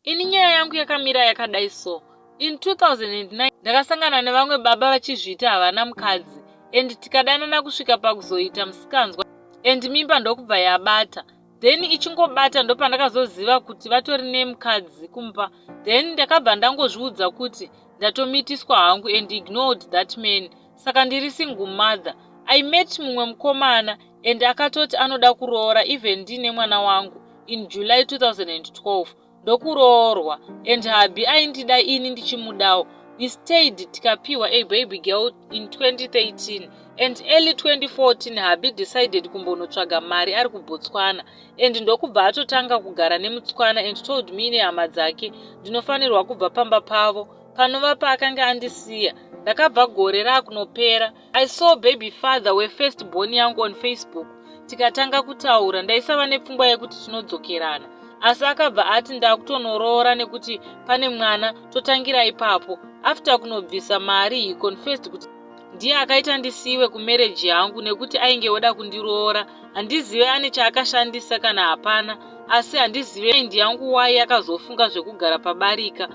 Ini nyaya yangu yakamira yakadai so. In 2009 ndakasangana nevamwe baba vachizviita havana mukadzi and tikadanana kusvika pakuzoita musikanzwa and mimba ndokubva yabata. Then ichingobata ndopandakazoziva kuti vatori nemukadzi kumba. Then ndakabva ndangozviudza kuti ndatomitiswa hangu and ignored that man. Saka ndiri single mother. I met mumwe mukomana and akatoti anoda kuroora even ndine mwana wangu in July 2012. Ndokuroorwa and habi aindida ini ndichimudawo. We stayed tikapiwa a baby girl in 2013 and early 2014 habi decided kumbonotsvaga mari ari kuBotswana and ndokubva atotanga kugara nemutswana and told me nehama dzake ndinofanirwa kubva pamba pavo panova paakanga andisiya. Ndakabva gore rakunopera. I saw baby father wefirst born yangu on Facebook. Tikatanga kutaura ndaisava nepfungwa yekuti tinodzokerana. Asi akabva ati ndakutonoroora nekuti pane mwana totangira ipapo. After kunobvisa mari he confessed kuti ndiye akaita ndisiwe kumarriage yangu nekuti ainge oda kundiroora. Handizive ane chaakashandisa kana hapana, asi handizive ndi yangu wai akazofunga zvekugara paBarika.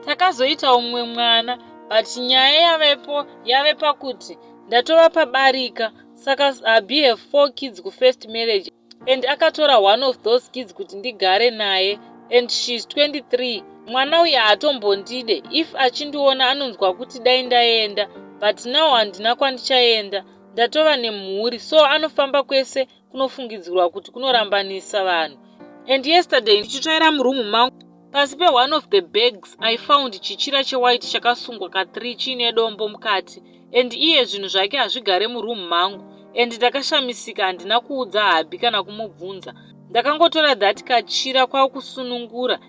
Takazoita umwe mwana, but nyaya yavepo yave pakuti ndatova paBarika. Saka Abi have 4 kids kufirst marriage and akatora one of those kids kuti ndigare naye and she's 23. Mwana uyu hatombondide. If achindiona anonzwa kuti dai ndaenda, but now handina kwandichaenda. Ndatova nemhuri, so anofamba kwese kunofungidzirwa kuti kunorambanisa vanhu. And yesterday ndichitsvaira murumu mangu, pasi pe one of the bags I found chichira chewhite chakasungwa ka3 chiine dombo mukati, and iye zvinhu zvake hazvigare murumu mangu. And ndakashamisika, handina kuudza Habi kana kumubvunza. Ndakangotora that kachira kwakusunungura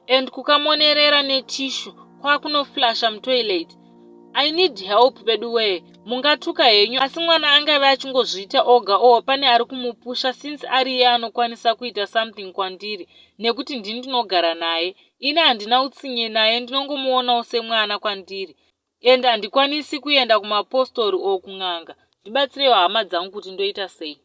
and kukamonerera netishu kwakunoflasha mutoilet. I need help bedway. Mungatuka henyu, asi mwana angave achingozviita oga pane ari kumupusha since ari iye anokwanisa kuita something kwandiri nekuti ndini ndinogara naye. Ine handina utsinye naye, ndinongomuonawo semwana kwandiri. And handikwanisi kuenda kumapostori okung'anga. Ndibatsirewo hama dzangu kuti ndoita sei.